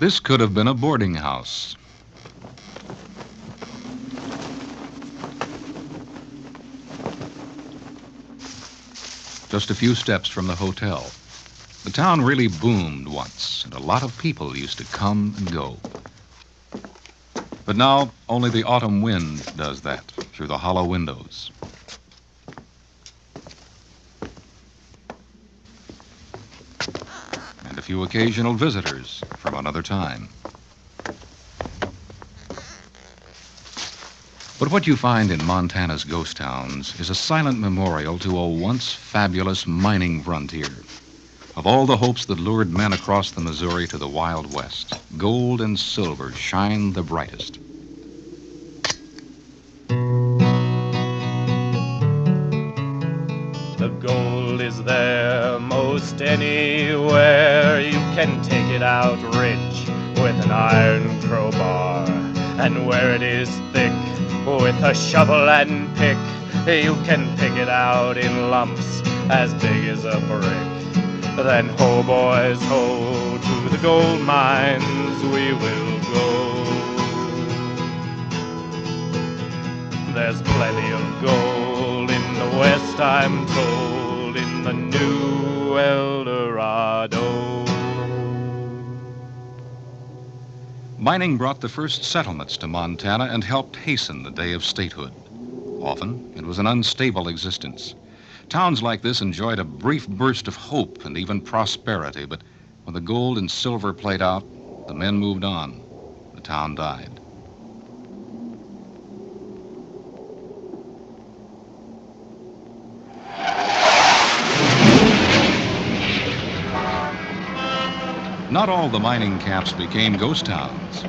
This could have been a boarding house. Just a few steps from the hotel. The town really boomed once, and a lot of people used to come and go. But now, only the autumn wind does that through the hollow windows. And a few occasional visitors from another time. But what you find in Montana's ghost towns is a silent memorial to a once fabulous mining frontier. Of all the hopes that lured men across the Missouri to the Wild West, gold and silver shine the brightest. The gold is there most anywhere. You can take it out rich with an iron crowbar. And where it is thick with a shovel and pick, you can pick it out in lumps as big as a brick. Then ho boys ho, to the gold mines we will go. There's plenty of gold in the West, I'm told, in the new El Dorado. Mining brought the first settlements to Montana and helped hasten the day of statehood. Often, it was an unstable existence. Towns like this enjoyed a brief burst of hope and even prosperity, but when the gold and silver played out, the men moved on. The town died. Not all the mining camps became ghost towns.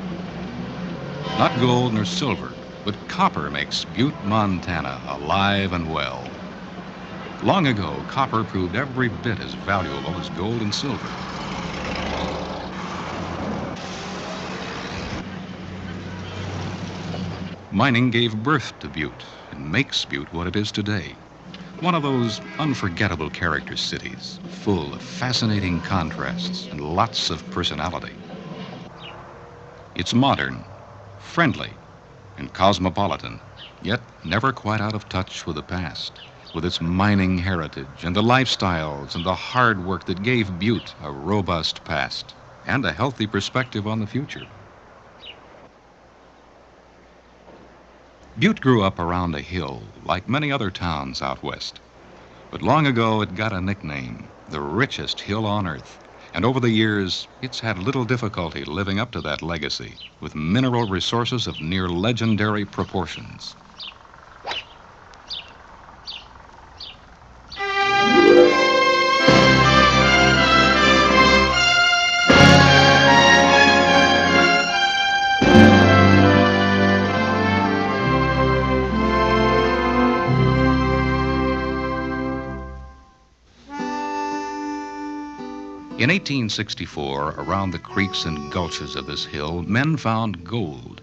Not gold nor silver, but copper makes Butte, Montana alive and well. Long ago, copper proved every bit as valuable as gold and silver. Mining gave birth to Butte and makes Butte what it is today. One of those unforgettable character cities, full of fascinating contrasts and lots of personality. It's modern, friendly, and cosmopolitan, yet never quite out of touch with the past, with its mining heritage and the lifestyles and the hard work that gave Butte a robust past and a healthy perspective on the future. Butte grew up around a hill, like many other towns out west. But long ago, it got a nickname, the richest hill on earth. And over the years, it's had little difficulty living up to that legacy, with mineral resources of near legendary proportions. In 1864, around the creeks and gulches of this hill, men found gold.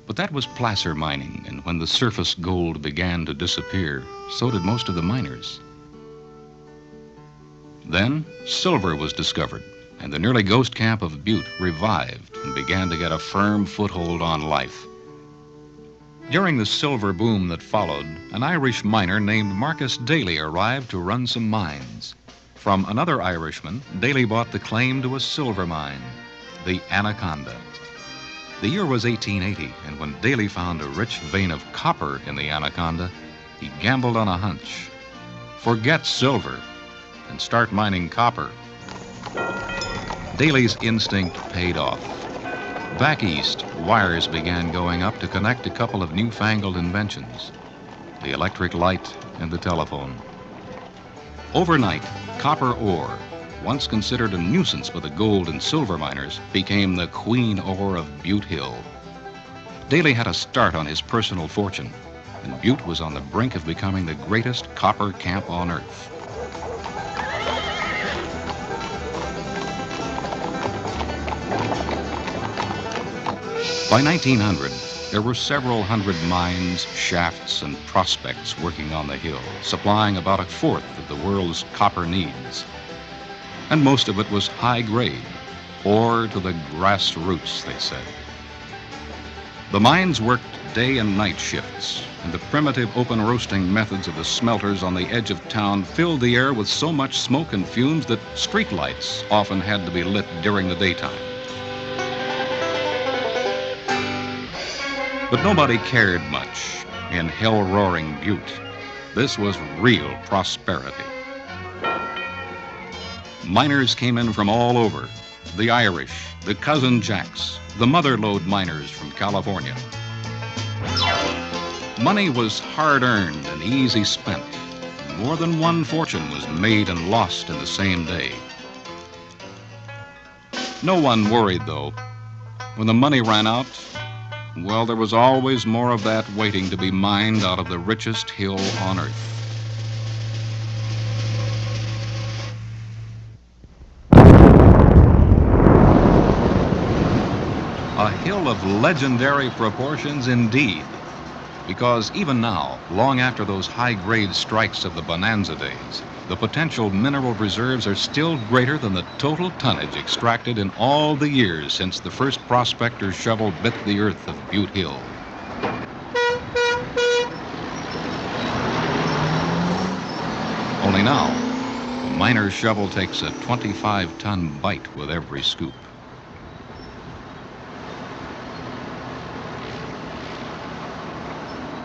But that was placer mining, and when the surface gold began to disappear, so did most of the miners. Then, silver was discovered, and the nearly ghost camp of Butte revived and began to get a firm foothold on life. During the silver boom that followed, an Irish miner named Marcus Daly arrived to run some mines. From another Irishman, Daly bought the claim to a silver mine, the Anaconda. The year was 1880, and when Daly found a rich vein of copper in the Anaconda, he gambled on a hunch. Forget silver and start mining copper. Daly's instinct paid off. Back east, wires began going up to connect a couple of newfangled inventions, the electric light and the telephone. Overnight, copper ore, once considered a nuisance by the gold and silver miners, became the queen ore of Butte Hill. Daly had a start on his personal fortune, and Butte was on the brink of becoming the greatest copper camp on earth. By 1900, there were several hundred mines, shafts, and prospects working on the hill, supplying about a fourth of the world's copper needs. And most of it was high grade. ore to the grassroots, they said. The mines worked day and night shifts, and the primitive open roasting methods of the smelters on the edge of town filled the air with so much smoke and fumes that streetlights often had to be lit during the daytime. But nobody cared much in hell-roaring Butte. This was real prosperity. Miners came in from all over, the Irish, the Cousin Jacks, the Motherlode miners from California. Money was hard-earned and easy spent. More than one fortune was made and lost in the same day. No one worried, though. When the money ran out, well, there was always more of that waiting to be mined out of the richest hill on earth. A hill of legendary proportions indeed, because even now, long after those high-grade strikes of the bonanza days, the potential mineral reserves are still greater than the total tonnage extracted in all the years since the first prospector's shovel bit the earth of Butte Hill. Only now, the miner's shovel takes a 25-ton bite with every scoop.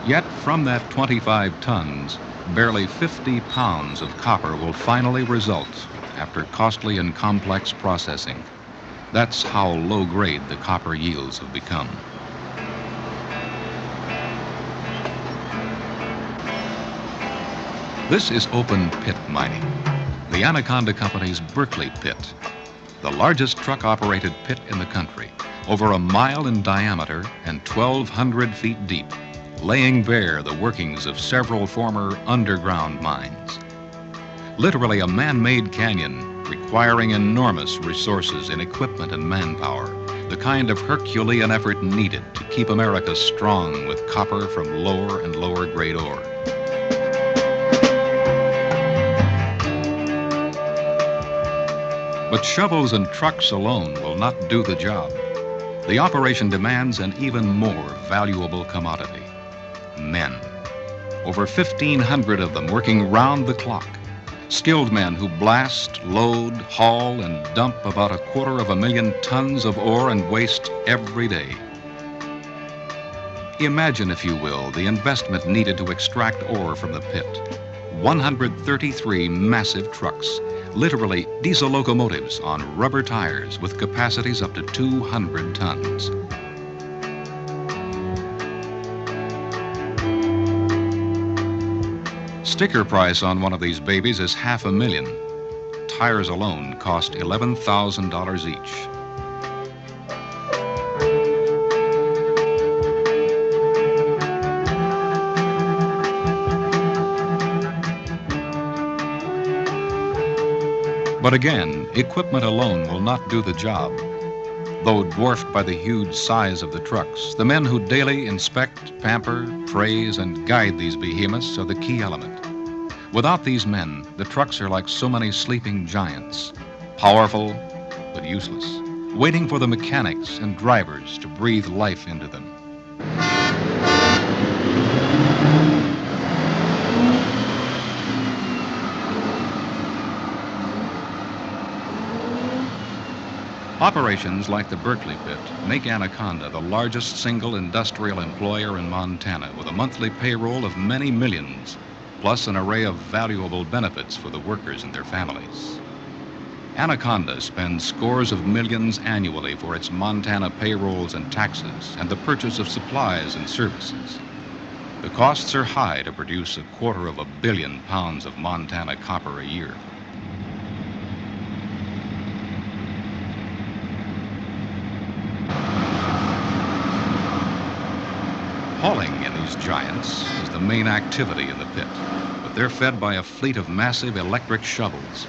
Yet from that 25 tons, barely 50 pounds of copper will finally result after costly and complex processing. That's how low-grade the copper yields have become. This is open pit mining, the Anaconda Company's Berkeley pit, the largest truck-operated pit in the country, over a mile in diameter and 1,200 feet deep, laying bare the workings of several former underground mines. Literally a man-made canyon requiring enormous resources in equipment and manpower, the kind of Herculean effort needed to keep America strong with copper from lower and lower grade ore. But shovels and trucks alone will not do the job. The operation demands an even more valuable commodity: men. Over 1,500 of them working round the clock. Skilled men who blast, load, haul, and dump about 250,000 tons of ore and waste every day. Imagine, if you will, the investment needed to extract ore from the pit. 133 massive trucks, literally diesel locomotives on rubber tires with capacities up to 200 tons. Sticker price on one of these babies is $500,000. Tires alone cost $11,000 each. But again, equipment alone will not do the job. Though dwarfed by the huge size of the trucks, the men who daily inspect, pamper, praise, and guide these behemoths are the key element. Without these men, the trucks are like so many sleeping giants, powerful but useless, waiting for the mechanics and drivers to breathe life into them. Operations like the Berkeley pit make Anaconda the largest single industrial employer in Montana, with a monthly payroll of many millions, plus an array of valuable benefits for the workers and their families. Anaconda spends scores of millions annually for its Montana payrolls and taxes and the purchase of supplies and services. The costs are high to produce 250 million pounds of Montana copper a year. Hauling in these giants is the main activity in the pit, but they're fed by a fleet of massive electric shovels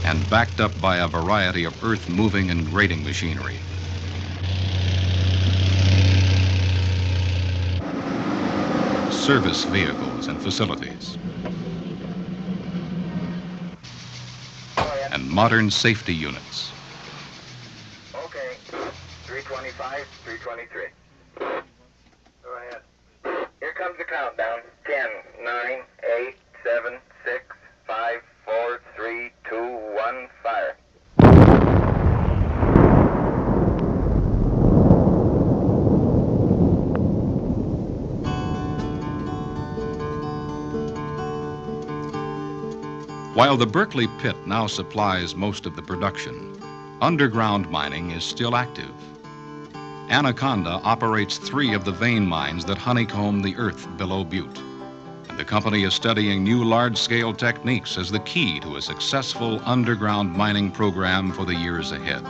and backed up by a variety of earth-moving and grading machinery. Service vehicles and facilities, and modern safety units. Okay, 325, 323. Go ahead. Here comes the countdown. 10, 9, 8, 7, 6, 5, 4, 3, 2, 1, fire. While the Berkeley pit now supplies most of the production, underground mining is still active. Anaconda operates 3 of the vein mines that honeycomb the earth below Butte. And the company is studying new large-scale techniques as the key to a successful underground mining program for the years ahead.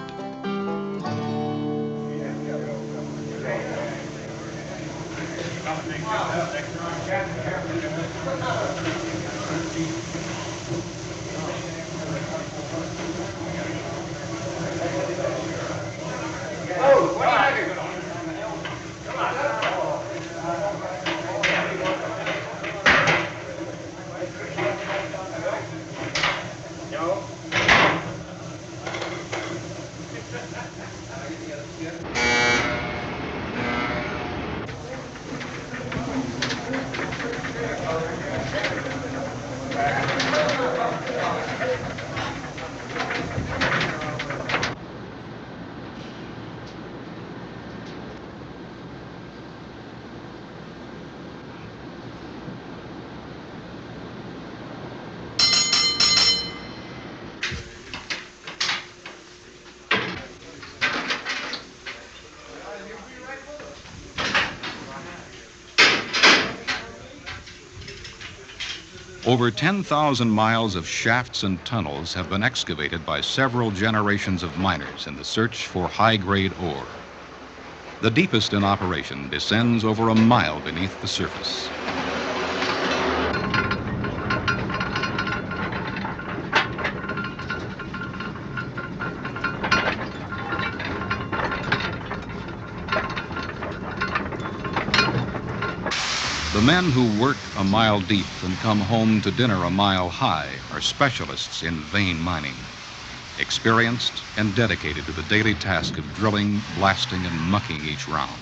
Over 10,000 miles of shafts and tunnels have been excavated by several generations of miners in the search for high-grade ore. The deepest in operation descends over a mile beneath the surface. The men who work a mile deep and come home to dinner a mile high are specialists in vein mining, experienced and dedicated to the daily task of drilling, blasting, and mucking each round.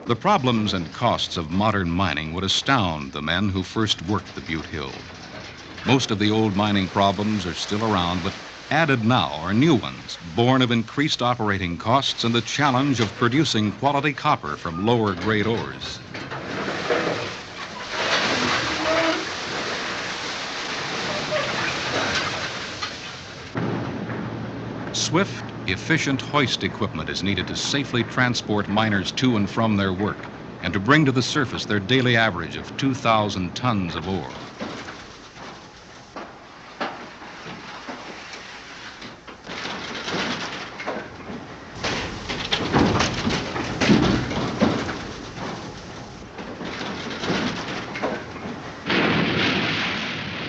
The problems and costs of modern mining would astound the men who first worked the Butte Hill. Most of the old mining problems are still around, but added now are new ones, born of increased operating costs and the challenge of producing quality copper from lower grade ores. Swift, efficient hoist equipment is needed to safely transport miners to and from their work and to bring to the surface their daily average of 2,000 tons of ore.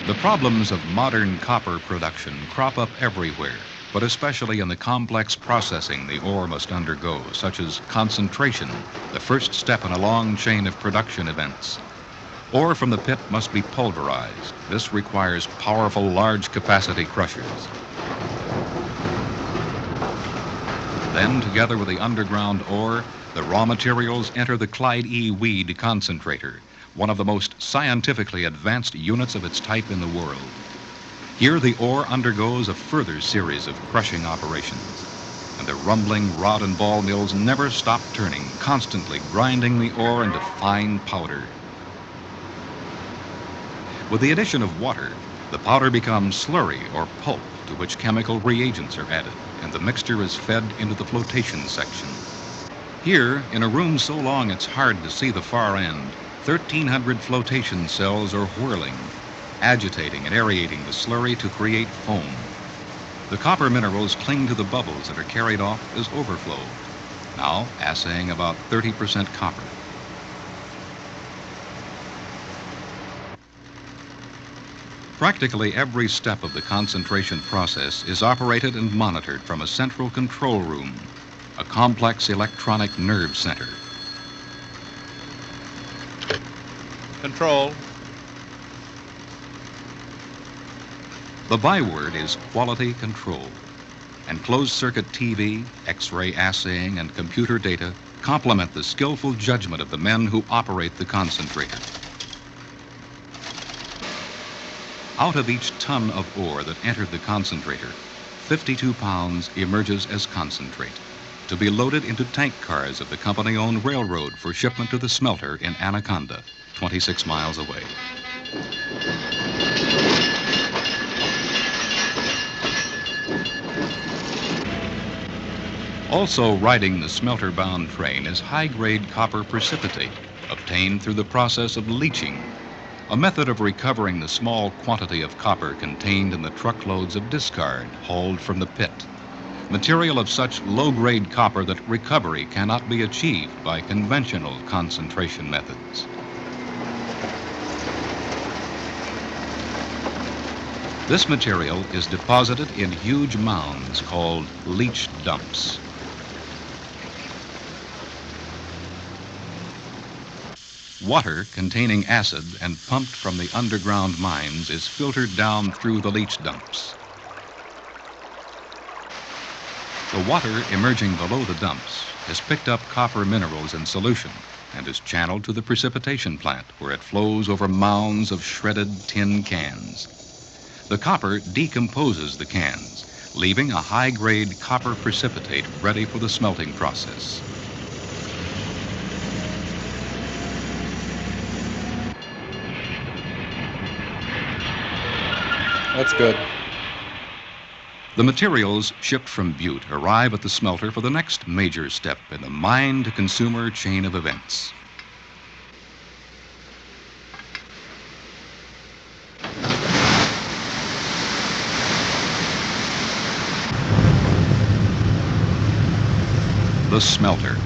The problems of modern copper production crop up everywhere, but especially in the complex processing the ore must undergo, such as concentration, the first step in a long chain of production events. Ore from the pit must be pulverized. This requires powerful, large-capacity crushers. Then, together with the underground ore, the raw materials enter the Clyde E. Weed concentrator, one of the most scientifically advanced units of its type in the world. Here, the ore undergoes a further series of crushing operations, and the rumbling rod and ball mills never stop turning, constantly grinding the ore into fine powder. With the addition of water, the powder becomes slurry or pulp, to which chemical reagents are added, and the mixture is fed into the flotation section. Here, in a room so long it's hard to see the far end, 1,300 flotation cells are whirling, agitating and aerating the slurry to create foam. The copper minerals cling to the bubbles that are carried off as overflow, now assaying about 30% copper. Practically every step of the concentration process is operated and monitored from a central control room, a complex electronic nerve center. Control. The byword is quality control, and closed-circuit TV, X-ray assaying, and computer data complement the skillful judgment of the men who operate the concentrator. Out of each ton of ore that entered the concentrator, 52 pounds emerges as concentrate, to be loaded into tank cars of the company-owned railroad for shipment to the smelter in Anaconda, 26 miles away. Also riding the smelter-bound train is high-grade copper precipitate, obtained through the process of leaching, a method of recovering the small quantity of copper contained in the truckloads of discard hauled from the pit. Material of such low-grade copper that recovery cannot be achieved by conventional concentration methods. This material is deposited in huge mounds called leach dumps. Water containing acid and pumped from the underground mines is filtered down through the leach dumps. The water emerging below the dumps has picked up copper minerals in solution and is channeled to the precipitation plant, where it flows over mounds of shredded tin cans. The copper decomposes the cans, leaving a high-grade copper precipitate ready for the smelting process. That's good. The materials shipped from Butte arrive at the smelter for the next major step in the mine-to-consumer chain of events. The smelter,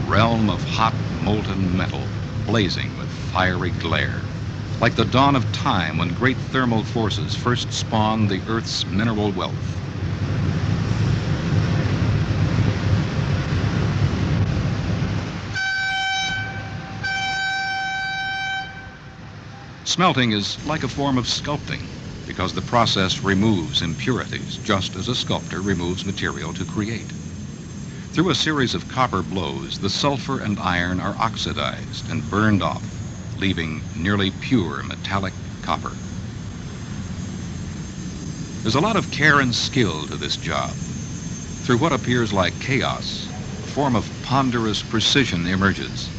realm of hot, molten metal, blazing with fiery glare. Like the dawn of time when great thermal forces first spawned the Earth's mineral wealth. Smelting is like a form of sculpting because the process removes impurities just as a sculptor removes material to create. Through a series of copper blows, the sulfur and iron are oxidized and burned off, leaving nearly pure metallic copper. There's a lot of care and skill to this job. Through what appears like chaos, a form of ponderous precision emerges.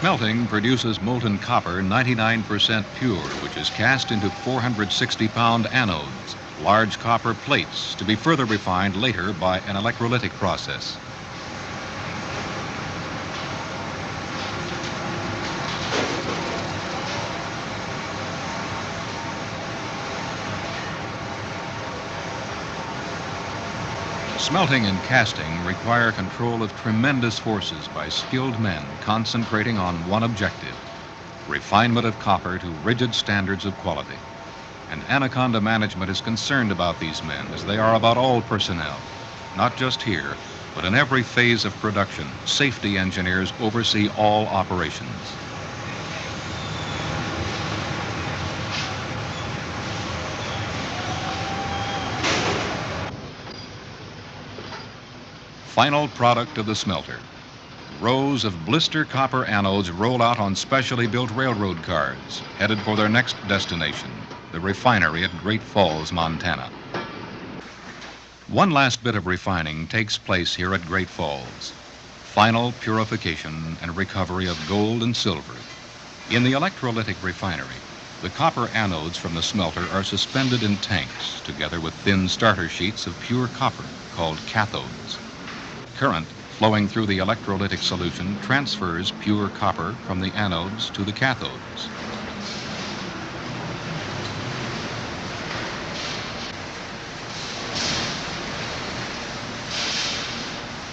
Smelting produces molten copper 99% pure, which is cast into 460-pound anodes, large copper plates, to be further refined later by an electrolytic process. Smelting and casting require control of tremendous forces by skilled men concentrating on one objective: refinement of copper to rigid standards of quality. And Anaconda management is concerned about these men, as they are about all personnel. Not just here, but in every phase of production, safety engineers oversee all operations. Final product of the smelter. Rows of blister copper anodes roll out on specially built railroad cars, headed for their next destination, the refinery at Great Falls, Montana. One last bit of refining takes place here at Great Falls. Final purification and recovery of gold and silver. In the electrolytic refinery, the copper anodes from the smelter are suspended in tanks, together with thin starter sheets of pure copper, called cathodes. Current flowing through the electrolytic solution transfers pure copper from the anodes to the cathodes.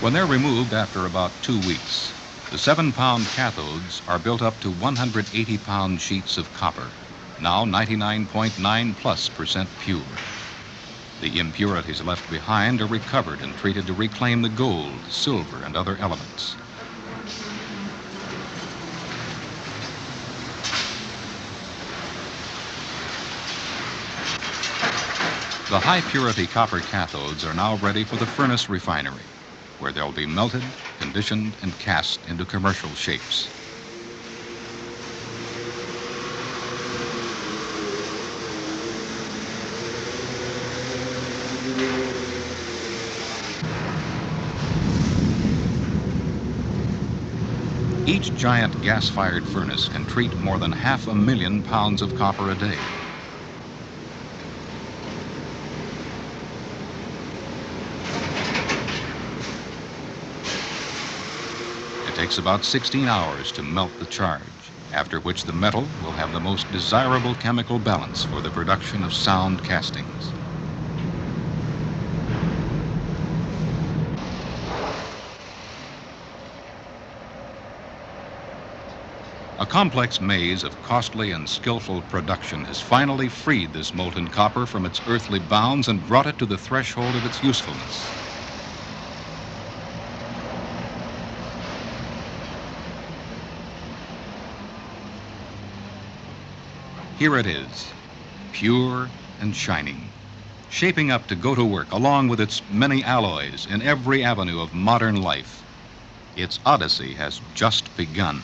When they're removed after about 2 weeks, the 7-pound cathodes are built up to 180-pound sheets of copper, now 99.9+% pure. The impurities left behind are recovered and treated to reclaim the gold, silver, and other elements. The high-purity copper cathodes are now ready for the furnace refinery, where they'll be melted, conditioned, and cast into commercial shapes. Each giant gas-fired furnace can treat more than 500,000 pounds of copper a day. It takes about 16 hours to melt the charge, after which the metal will have the most desirable chemical balance for the production of sound castings. A complex maze of costly and skillful production has finally freed this molten copper from its earthly bounds and brought it to the threshold of its usefulness. Here it is, pure and shining, shaping up to go to work along with its many alloys in every avenue of modern life. Its odyssey has just begun.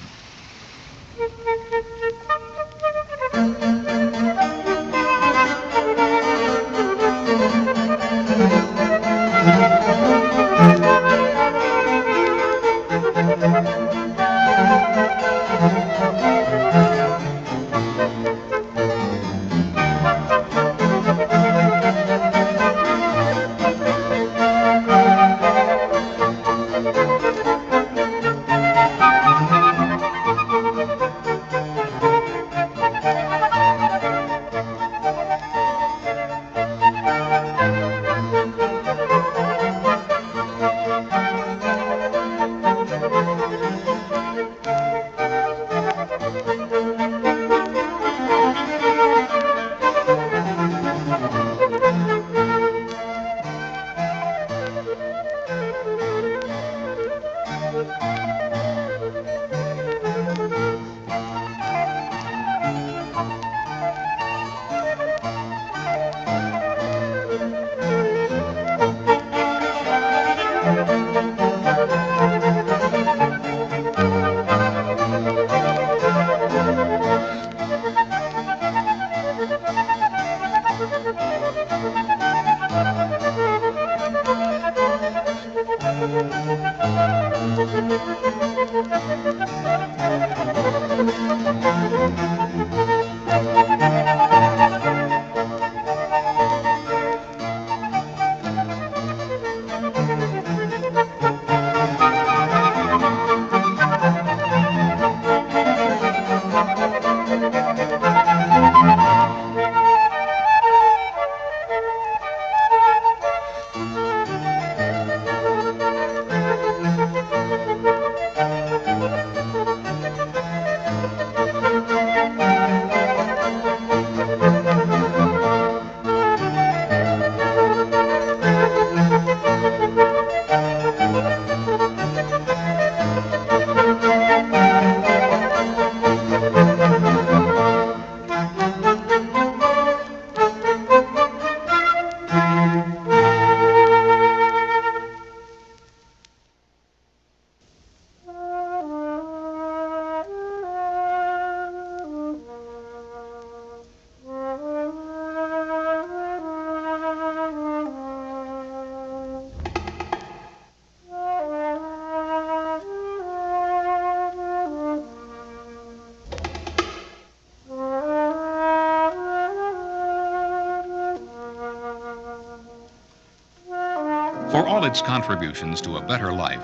For all its contributions to a better life,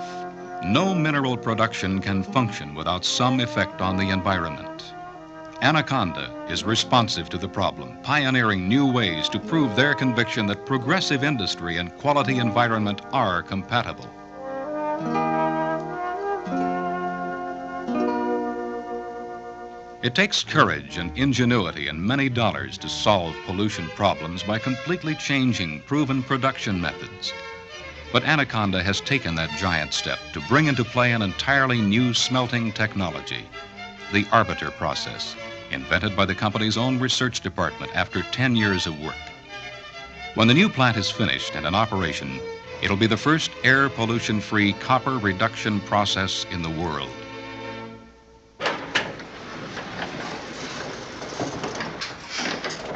no mineral production can function without some effect on the environment. Anaconda is responsive to the problem, pioneering new ways to prove their conviction that progressive industry and quality environment are compatible. It takes courage and ingenuity and many dollars to solve pollution problems by completely changing proven production methods. But Anaconda has taken that giant step to bring into play an entirely new smelting technology, the Arbiter process, invented by the company's own research department after 10 years of work. When the new plant is finished and in operation, it'll be the first air pollution-free copper reduction process in the world.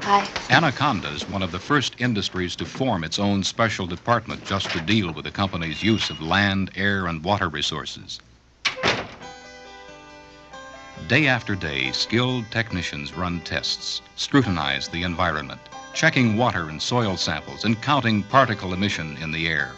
Hi. Anaconda is one of the first industries to form its own special department just to deal with the company's use of land, air, and water resources. Day after day, skilled technicians run tests, scrutinize the environment, checking water and soil samples, and counting particle emission in the air.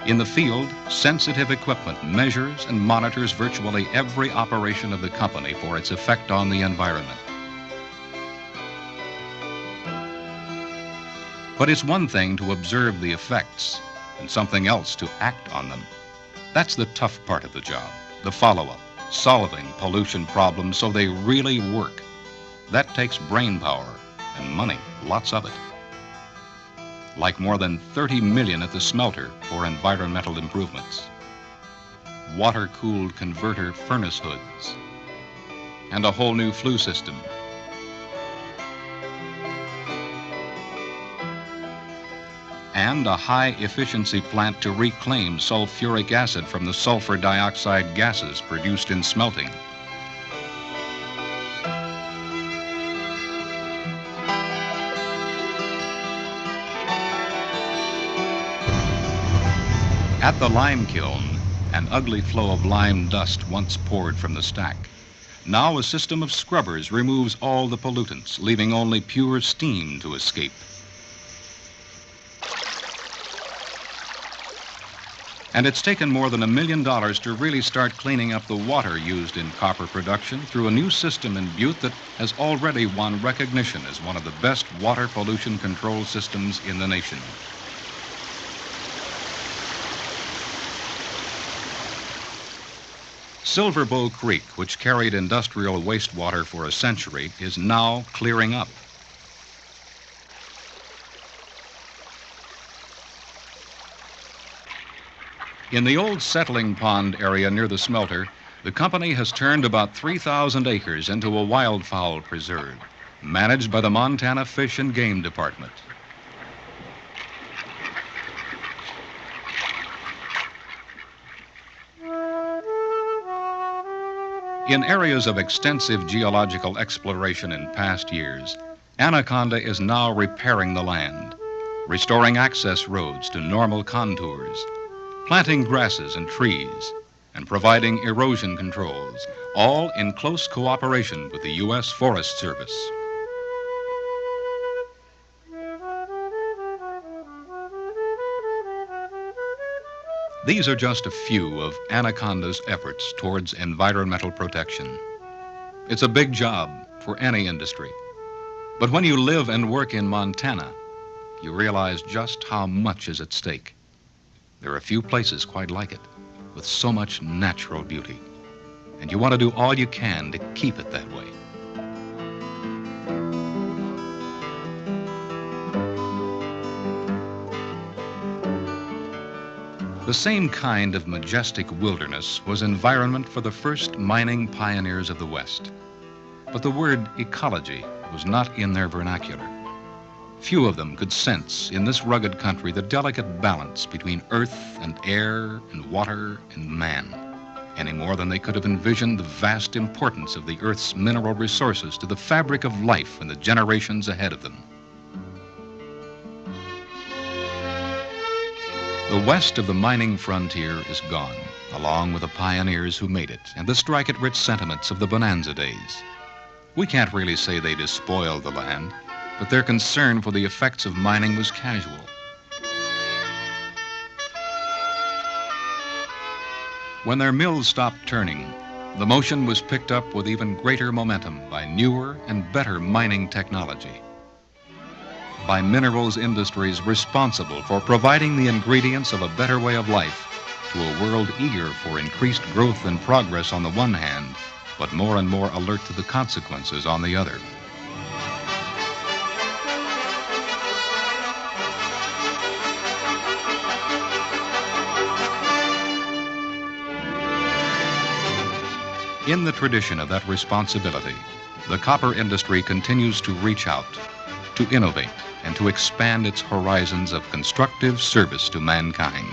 In the field, sensitive equipment measures and monitors virtually every operation of the company for its effect on the environment. But it's one thing to observe the effects and something else to act on them. That's the tough part of the job, the follow-up, solving pollution problems so they really work. That takes brain power and money, lots of it. Like more than $30 million at the smelter for environmental improvements, water-cooled converter furnace hoods, and a whole new flue system. And a high-efficiency plant to reclaim sulfuric acid from the sulfur dioxide gases produced in smelting. At the lime kiln, an ugly flow of lime dust once poured from the stack. Now a system of scrubbers removes all the pollutants, leaving only pure steam to escape. And it's taken more than $1 million to really start cleaning up the water used in copper production through a new system in Butte that has already won recognition as one of the best water pollution control systems in the nation. Silver Bow Creek, which carried industrial wastewater for a century, is now clearing up. In the old settling pond area near the smelter, the company has turned about 3,000 acres into a wildfowl preserve, managed by the Montana Fish and Game Department. In areas of extensive geological exploration in past years, Anaconda is now repairing the land, restoring access roads to normal contours, planting grasses and trees, and providing erosion controls, all in close cooperation with the U.S. Forest Service. These are just a few of Anaconda's efforts towards environmental protection. It's a big job for any industry. But when you live and work in Montana, you realize just how much is at stake. There are few places quite like it, with so much natural beauty. And you want to do all you can to keep it that way. The same kind of majestic wilderness was environment for the first mining pioneers of the West. But the word ecology was not in their vernacular. Few of them could sense in this rugged country the delicate balance between earth and air and water and man, any more than they could have envisioned the vast importance of the Earth's mineral resources to the fabric of life in the generations ahead of them. The west of the mining frontier is gone, along with the pioneers who made it and the strike-it-rich sentiments of the bonanza days. We can't really say they despoiled the land, but their concern for the effects of mining was casual. When their mills stopped turning, the motion was picked up with even greater momentum by newer and better mining technology, by minerals industries responsible for providing the ingredients of a better way of life to a world eager for increased growth and progress on the one hand, but more and more alert to the consequences on the other. In the tradition of that responsibility, the copper industry continues to reach out, to innovate, and to expand its horizons of constructive service to mankind.